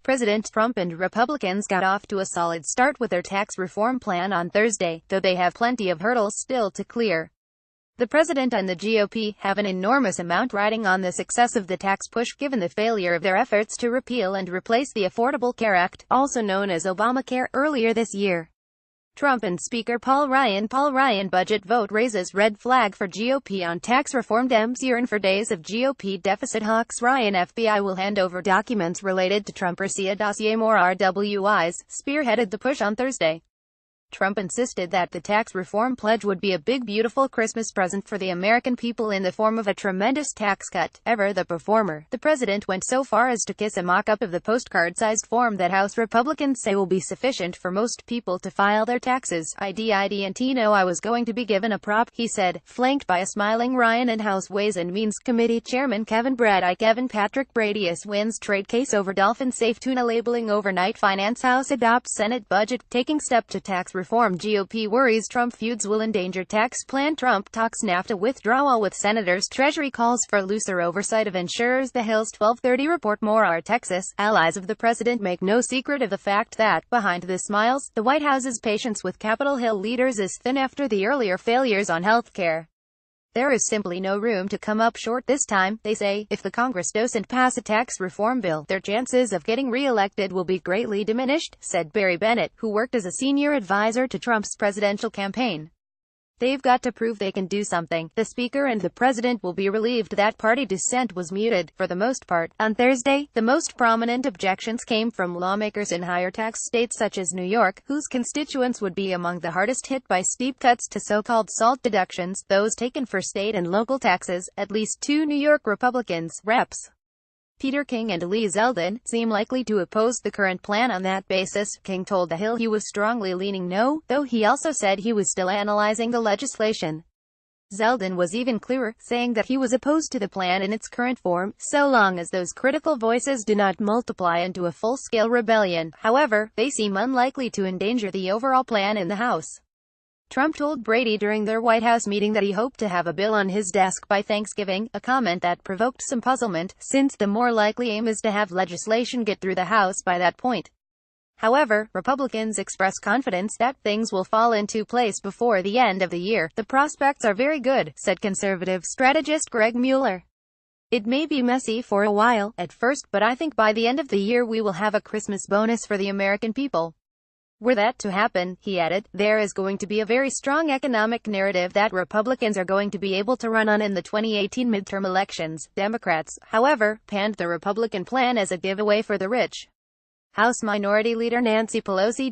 President Trump and Republicans got off to a solid start with their tax reform plan on Thursday, though they have plenty of hurdles still to clear. The president and the GOP have an enormous amount riding on the success of the tax push given the failure of their efforts to repeal and replace the Affordable Care Act, also known as Obamacare, earlier this year. Trump and Speaker Paul Ryan budget vote raises red flag for GOP on tax reform. Dems yearn for days of GOP deficit hawks. Ryan FBI will hand over documents related to Trump Russia dossier. More RWIs spearheaded the push on Thursday. Trump insisted that the tax reform pledge would be a big beautiful Christmas present for the American people in the form of a tremendous tax cut. Ever the performer, the president went so far as to kiss a mock-up of the postcard-sized form that House Republicans say will be sufficient for most people to file their taxes. I didn't know I was going to be given a prop, he said, flanked by a smiling Ryan and House Ways and Means Committee Chairman Kevin Braddock. Kevin Patrick Bradius wins trade case over dolphin safe tuna labeling. Overnight finance. House adopts Senate budget, taking step to tax reform. GOP worries Trump feuds will endanger tax plan. Trump talks NAFTA withdrawal with senators. Treasury calls for looser oversight of insurers. The Hill's 1230 report. More are Texas. Allies of the president make no secret of the fact that, behind the smiles, the White House's patience with Capitol Hill leaders is thin after the earlier failures on health care. There is simply no room to come up short this time, they say. If the Congress doesn't pass a tax reform bill, their chances of getting re-elected will be greatly diminished, said Barry Bennett, who worked as a senior advisor to Trump's presidential campaign. They've got to prove they can do something. The Speaker and the President will be relieved that party dissent was muted, for the most part. On Thursday, the most prominent objections came from lawmakers in higher tax states such as New York, whose constituents would be among the hardest hit by steep cuts to so-called SALT deductions, those taken for state and local taxes. At least two New York Republicans, Reps. Peter King and Lee Zeldin, seem likely to oppose the current plan on that basis. King told The Hill he was strongly leaning no, though he also said he was still analyzing the legislation. Zeldin was even clearer, saying that he was opposed to the plan in its current form, so long as those critical voices do not multiply into a full-scale rebellion. However, they seem unlikely to endanger the overall plan in the House. Trump told Brady during their White House meeting that he hoped to have a bill on his desk by Thanksgiving, a comment that provoked some puzzlement, since the more likely aim is to have legislation get through the House by that point. However, Republicans express confidence that things will fall into place before the end of the year. The prospects are very good, said conservative strategist Greg Mueller. It may be messy for a while, at first, but I think by the end of the year we will have a Christmas bonus for the American people. Were that to happen, he added, there is going to be a very strong economic narrative that Republicans are going to be able to run on in the 2018 midterm elections. Democrats, however, panned the Republican plan as a giveaway for the rich. House Minority Leader Nancy Pelosi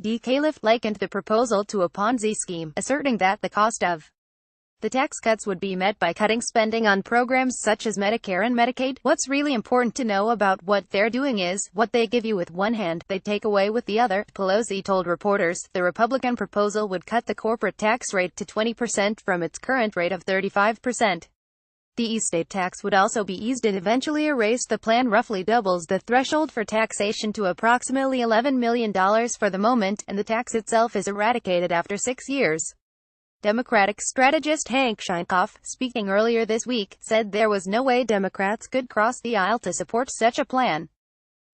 likened the proposal to a Ponzi scheme, asserting that the cost of the tax cuts would be met by cutting spending on programs such as Medicare and Medicaid. What's really important to know about what they're doing is, what they give you with one hand, they take away with the other, Pelosi told reporters. The Republican proposal would cut the corporate tax rate to 20% from its current rate of 35%. The estate tax would also be eased and eventually erased. The plan roughly doubles the threshold for taxation to approximately $11 million for the moment, and the tax itself is eradicated after 6 years. Democratic strategist Hank Sheinkoff, speaking earlier this week, said there was no way Democrats could cross the aisle to support such a plan.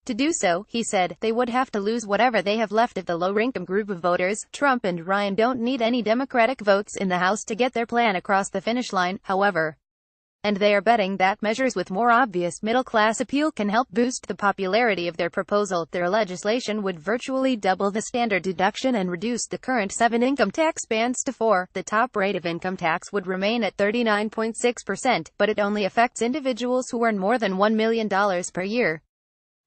To do so, he said, they would have to lose whatever they have left of the lower-income group of voters. Trump and Ryan don't need any Democratic votes in the House to get their plan across the finish line, however. And they are betting that measures with more obvious middle-class appeal can help boost the popularity of their proposal. Their legislation would virtually double the standard deduction and reduce the current 7 income tax bands to 4. The top rate of income tax would remain at 39.6%, but it only affects individuals who earn more than $1 million per year.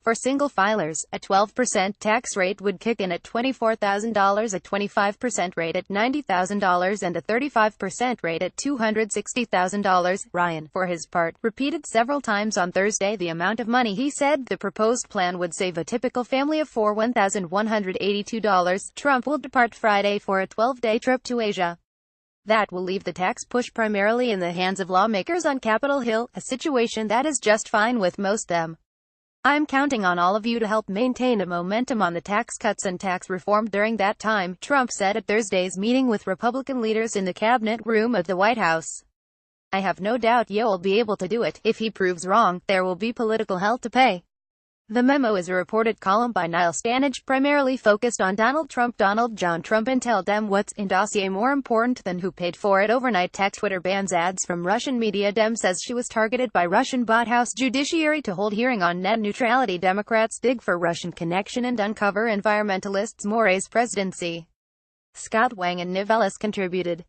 For single filers, a 12% tax rate would kick in at $24,000, a 25% rate at $90,000, and a 35% rate at $260,000. Ryan, for his part, repeated several times on Thursday the amount of money he said the proposed plan would save a typical family of four: $1,182. Trump will depart Friday for a 12-day trip to Asia. That will leave the tax push primarily in the hands of lawmakers on Capitol Hill, a situation that is just fine with most of them. I'm counting on all of you to help maintain a momentum on the tax cuts and tax reform during that time, Trump said at Thursday's meeting with Republican leaders in the cabinet room of the White House. I have no doubt you'll be able to do it. If he proves wrong, there will be political hell to pay. The memo is a reported column by Niall Stanage, primarily focused on Donald Trump. Donald John Trump and tell them what's in dossier more important than who paid for it. Overnight tech Twitter bans ads from Russian media. Dem says she was targeted by Russian bot. House Judiciary to hold hearing on net neutrality. Democrats dig for Russian connection and uncover environmentalists. Moraes presidency. Scott Wang and Niv Ellis contributed.